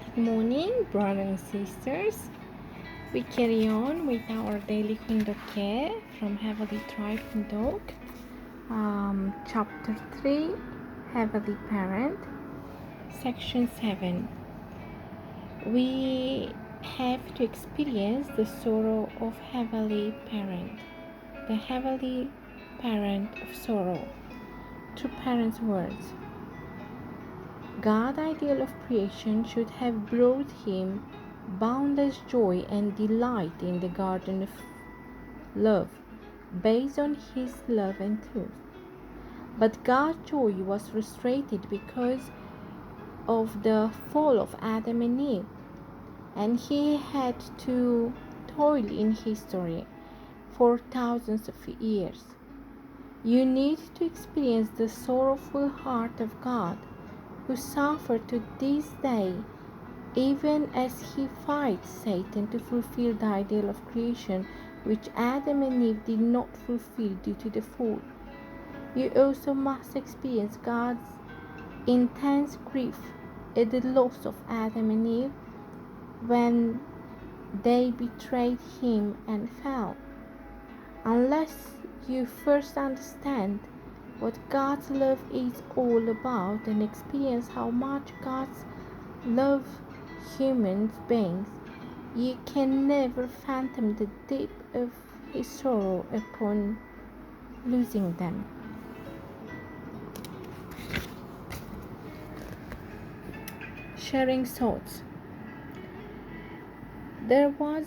Good morning, brothers and sisters. We carry on with our daily Hoondokhae from Heavenly Tribe Hoondok. Chapter 3, Heavenly Parent, Section 7. We have to experience the sorrow of Heavenly Parent, the Heavenly Parent of sorrow. True Parent's words. God's ideal of creation should have brought him boundless joy and delight in the garden of love, based on his love and truth. But God's joy was frustrated because of the fall of Adam and Eve, and he had to toil in history for thousands of years. You need to experience the sorrowful heart of God, who suffered to this day, even as he fights Satan to fulfill the ideal of creation which Adam and Eve did not fulfill due to the fall. You also must experience God's intense grief at the loss of Adam and Eve when they betrayed him and fell. Unless you first understand what God's love is all about and experience how much God's love human beings, you can never fathom the depth of his sorrow upon losing them. Sharing thoughts. There was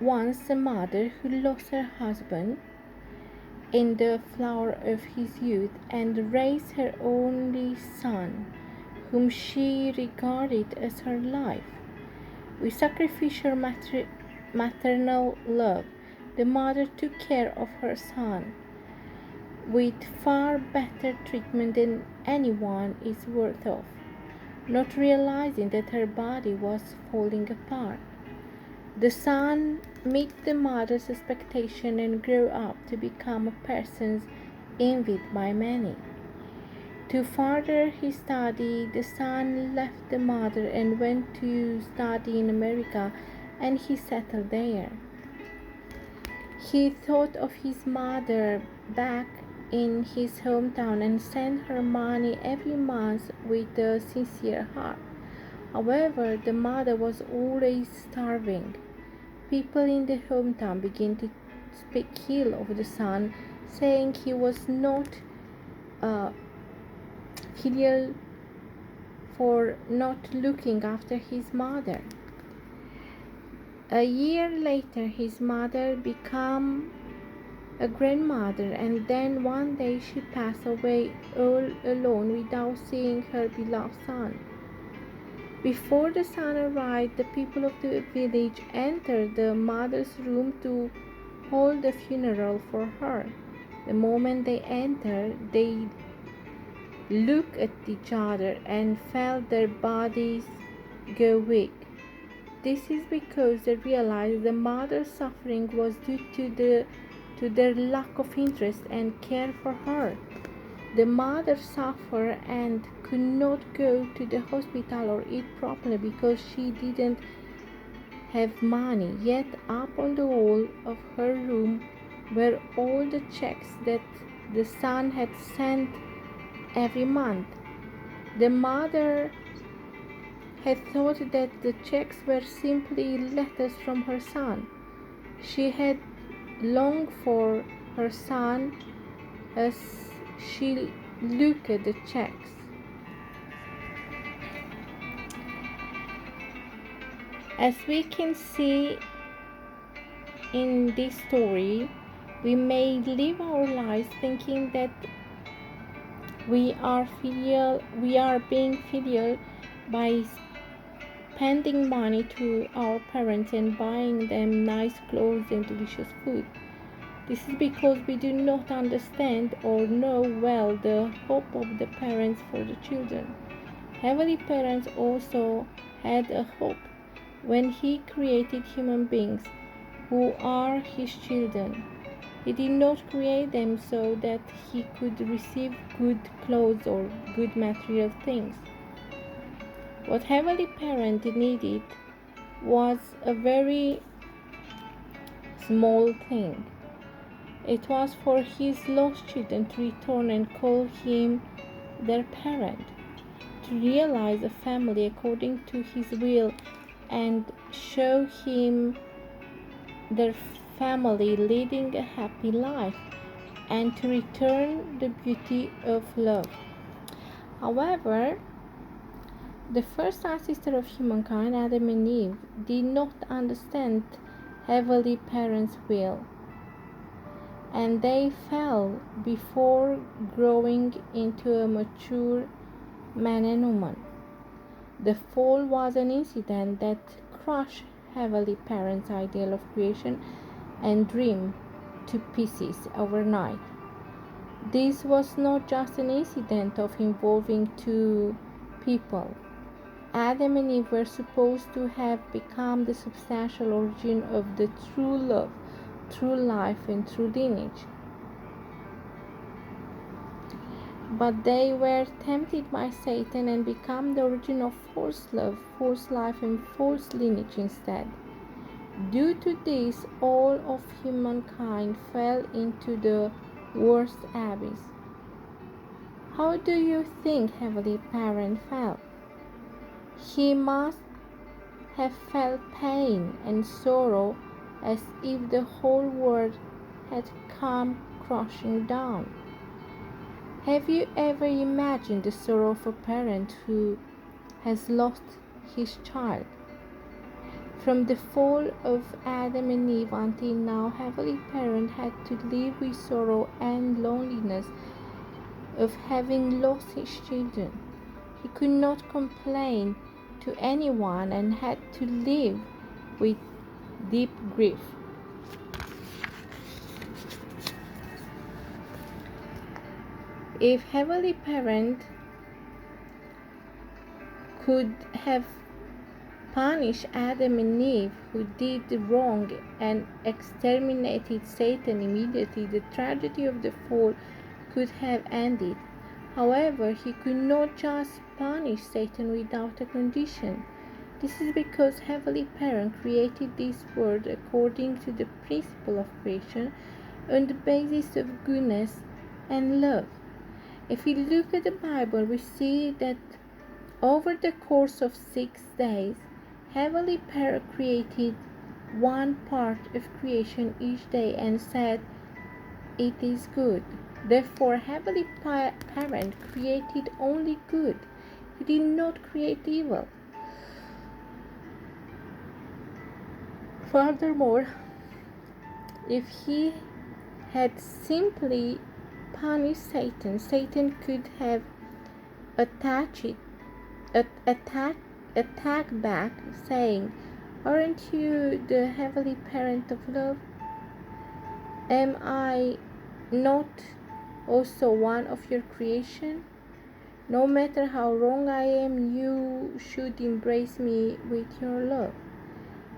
once a mother who lost her husband in the flower of his youth and raised her only son, whom she regarded as her life. With sacrificial maternal love, the mother took care of her son with far better treatment than anyone is worth of, not realizing that her body was falling apart. The son met the mother's expectation and grew up to become a person envied by many. To further his study, the son left the mother and went to study in America, and he settled there. He thought of his mother back in his hometown and sent her money every month with a sincere heart. However, the mother was always starving. People in the hometown began to speak ill of the son, saying he was not filial for not looking after his mother. A year later, his mother became a grandmother, and then one day she passed away all alone without seeing her beloved son. Before the son arrived, the people of the village entered the mother's room to hold a funeral for her. The moment they entered, they looked at each other and felt their bodies go weak. This is because they realized the mother's suffering was due to their lack of interest and care for her. The mother suffered and could not go to the hospital or eat properly because she didn't have money. Yet up on the wall of her room were all the checks that the son had sent every month. The mother had thought that the checks were simply letters from her son. She had longed for her son as she looked at the checks. As we can see in this story, we may live our lives thinking that we are being filial by spending money to our parents and buying them nice clothes and delicious food. This is because we do not understand or know well the hope of the parents for the children. Heavenly Parents also had a hope when He created human beings who are His children. He did not create them so that He could receive good clothes or good material things. What Heavenly Parent needed was a very small thing. It was for his lost children to return and call him their parent, to realize a family according to his will and show him their family leading a happy life, and to return the beauty of love. However, the first ancestor of humankind, Adam and Eve, did not understand Heavenly Parent's will, and they fell before growing into a mature man and woman. The fall was an incident that crushed Heavenly Parent's ideal of creation and dream to pieces overnight. This was not just an incident of involving two people. Adam and Eve were supposed to have become the substantial origin of the true love, true life, and true lineage. But they were tempted by Satan and became the origin of false love, false life, and false lineage instead. Due to this, all of humankind fell into the worst abyss. How do you think Heavenly Parent felt? He must have felt pain and sorrow as if the whole world had come crashing down. Have you ever imagined the sorrow of a parent who has lost his child? From the fall of Adam and Eve until now, Heavenly Parent had to live with sorrow and loneliness of having lost his children. He could not complain to anyone and had to live with deep grief. If Heavenly Parent could have punished Adam and Eve who did wrong and exterminated Satan immediately, the tragedy of the fall could have ended. However, he could not just punish Satan without a condition. This is because Heavenly Parent created this world according to the principle of creation on the basis of goodness and love. If we look at the Bible, we see that over the course of 6 days, Heavenly Parent created one part of creation each day and said, "It is good." Therefore, Heavenly Parent created only good. He did not create evil. Furthermore, if he had simply punished Satan, Satan could have attacked back, saying, "Aren't you the Heavenly Parent of love? Am I not also one of your creation? No matter how wrong I am, you should embrace me with your love."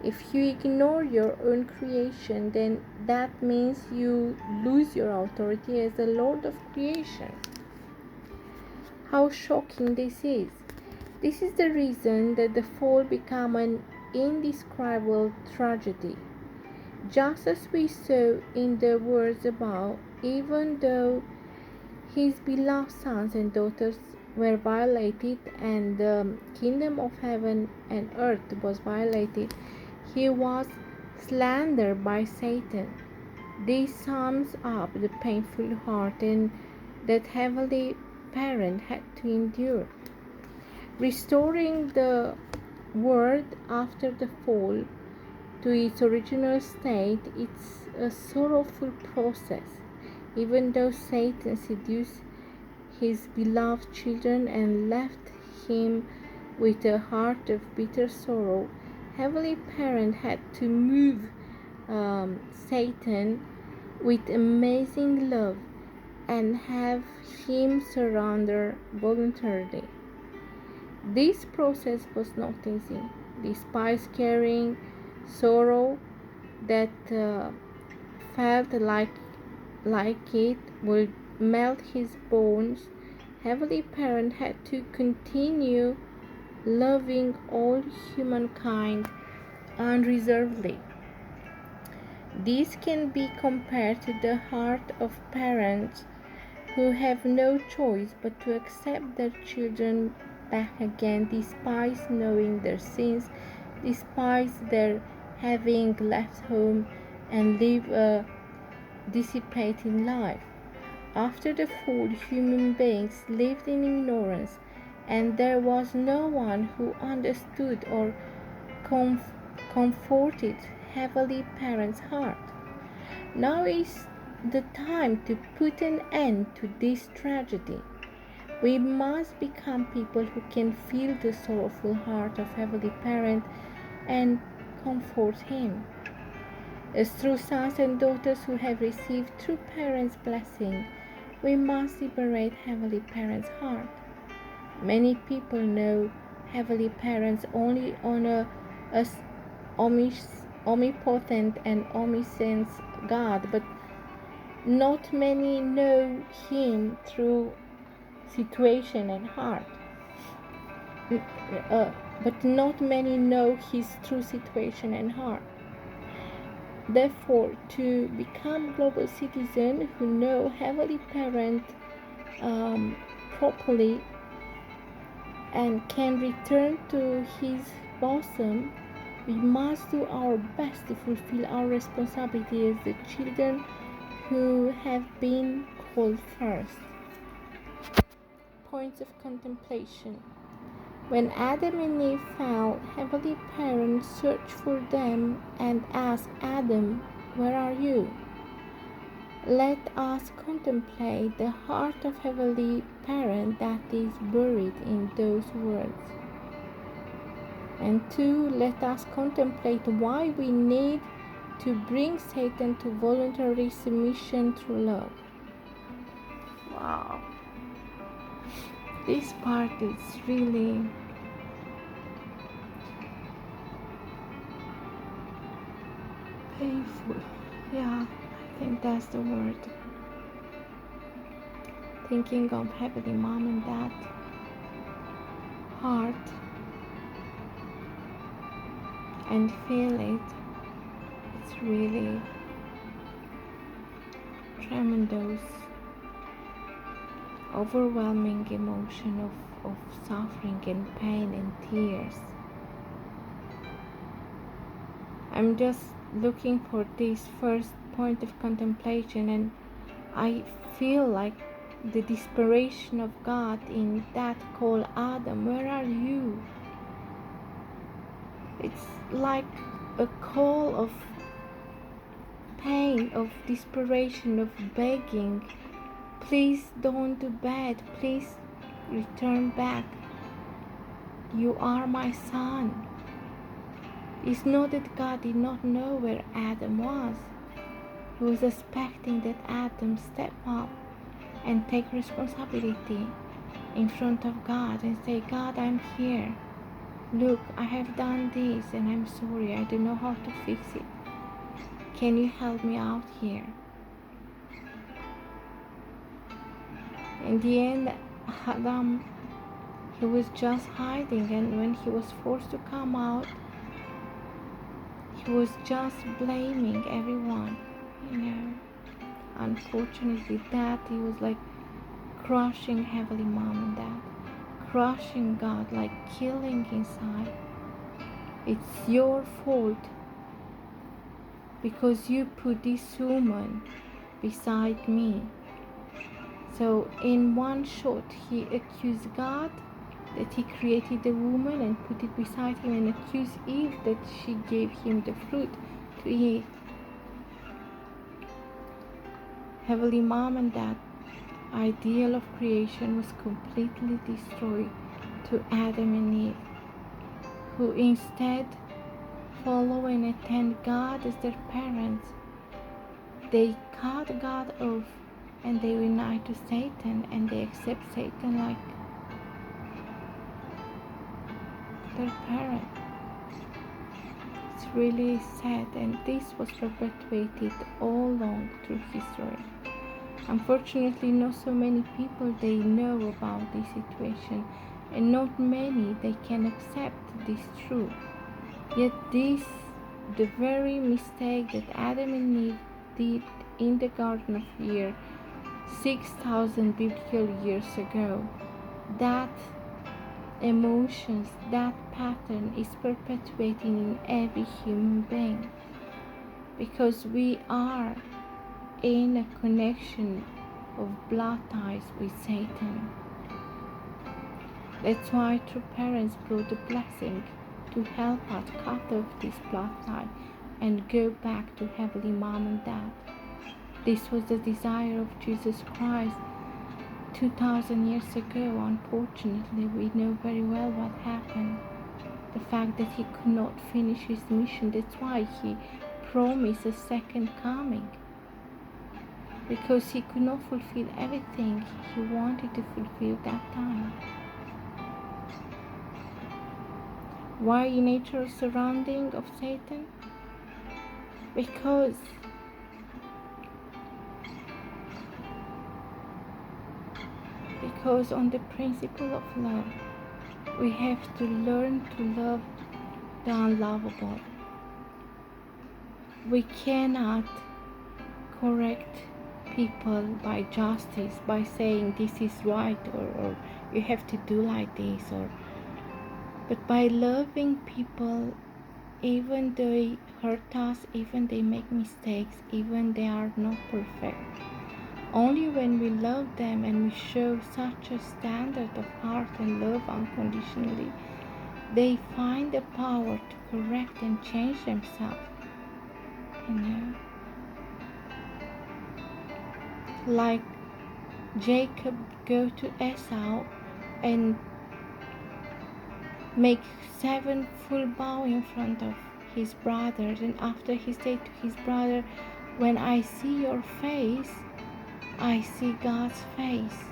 If you ignore your own creation, then that means you lose your authority as the Lord of creation. How shocking this is! This is the reason that the fall became an indescribable tragedy. Just as we saw in the words above, even though his beloved sons and daughters were violated and the kingdom of heaven and earth was violated, he was slandered by Satan. This sums up the painful heart and that Heavenly Parent had to endure. Restoring the world after the fall to its original state is a sorrowful process. Even though Satan seduced his beloved children and left him with a heart of bitter sorrow, Heavenly Parent had to move Satan with amazing love and have him surrender voluntarily. This process was not easy. Despite carrying sorrow that felt like it would melt his bones, Heavenly Parent had to continue loving all humankind unreservedly. This can be compared to the heart of parents who have no choice but to accept their children back again despite knowing their sins, despite their having left home and live a dissipating life. After the fall, human beings lived in ignorance, and there was no one who understood or comforted Heavenly Parent's heart. Now is the time to put an end to this tragedy. We must become people who can feel the sorrowful heart of Heavenly Parent and comfort Him. As true sons and daughters who have received true parents' blessing, we must liberate Heavenly Parent's heart. Many people know Heavenly Parents only on a omnipotent and omniscient God, but not many know Him through situation and heart. But not many know His true situation and heart. Therefore, to become global citizens who know Heavenly Parent properly and can return to His bosom, we must do our best to fulfill our responsibility as the children who have been called first. Points of contemplation. When Adam and Eve fell, Heavenly Parent searched for them and asked Adam, "Where are you?" Let us contemplate the heart of Heavenly Parent that is buried in those words. And 2, let us contemplate why we need to bring Satan to voluntary submission through love. Wow. This part is really painful. Yeah, I think that's the word. Thinking of Heavenly Mom and Dad heart and feel it. It's really tremendous, overwhelming emotion of suffering and pain and tears. I'm just looking for this first point of contemplation, and I feel like the desperation of God in that call, "Adam, where are you?" It's like a call of pain, of desperation, of begging, "Please don't do bad, please return back. You are my son." It's not that God did not know where Adam was. He was expecting that Adam step up and take responsibility in front of God and say, "God, I'm here. Look, I have done this and I'm sorry. I don't know how to fix it. Can you help me out here?" In the end, Adam, he was just hiding, and when he was forced to come out, he was just blaming everyone, Unfortunately, that he was like crushing Heavenly Mom and Dad, crushing God, like killing inside. It's your fault because you put this woman beside me. So in one shot, he accused God that he created the woman and put it beside him, and accused Eve that she gave him the fruit to eat. Heavenly Mom and Dad ideal of creation was completely destroyed to Adam and Eve, who instead follow and attend God as their parents. They cut God off and they unite to Satan, and they accept Satan like their parent. It's really sad, and this was perpetuated all along through history. Unfortunately, not so many people they know about this situation, and not many they can accept this truth. Yet this, the very mistake that Adam and Eve did in the Garden of Eden 6,000 biblical years ago, that emotions, that pattern is perpetuating in every human being, because we are in a connection of blood ties with Satan. That's why true parents brought the blessing to help us cut off this blood tie and go back to Heavenly Mom and Dad. This was the desire of Jesus Christ 2,000 years ago. Unfortunately, we know very well what happened. The fact that he could not finish his mission. That's why he promised a second coming, because he could not fulfill everything he wanted to fulfill that time. Why natural surrounding of Satan? Because on the principle of love, we have to learn to love the unlovable. We cannot correct people by justice, by saying this is right, or you have to do like this, but by loving people, even though they hurt us, even they make mistakes, even they are not perfect. Only when we love them and we show such a standard of heart and love unconditionally, they find the power to correct and change themselves. Like Jacob go to Esau and make 7 full bow in front of his brothers, and after he said to his brother, when I see your face, I see God's face.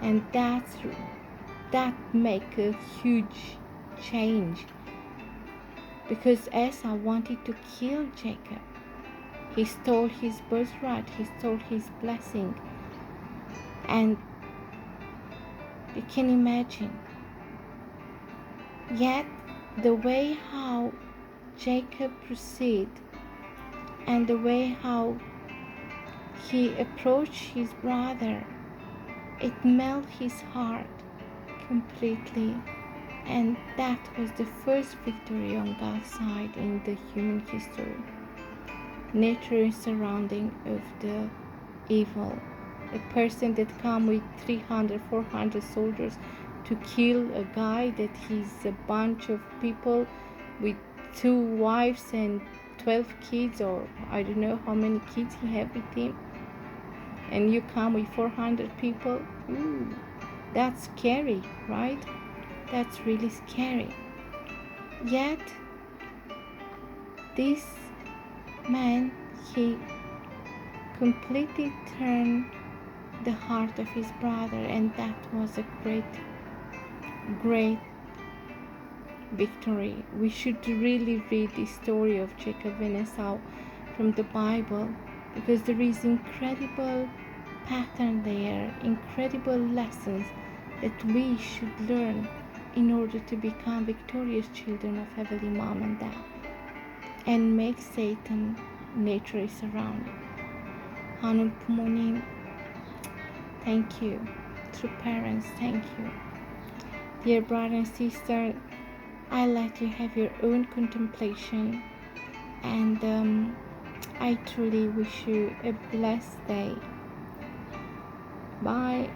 And that make a huge change, because Esau wanted to kill Jacob. He stole his birthright, he stole his blessing. And you can imagine. Yet the way how Jacob proceeded and the way how he approached his brother, it melted his heart completely. And that was the first victory on God's side in the human history. Natural surrounding of the evil. A person that come with 300, 400 soldiers to kill a guy that he's a bunch of people with 2 wives and 12 kids, or I don't know how many kids he have with him, and you come with 400 people. Ooh, that's scary, right? That's really scary. Yet this man, he completely turned the heart of his brother, and that was a great victory. We should really read the story of Jacob and Esau from the Bible, because there is incredible pattern there, incredible lessons that we should learn in order to become victorious children of Heavenly Mom and Dad and make Satan naturally surrounded. Hanul Pumonim, thank you. True parents, thank you. Dear brother and sister, I let you have your own contemplation, and I truly wish you a blessed day. Bye.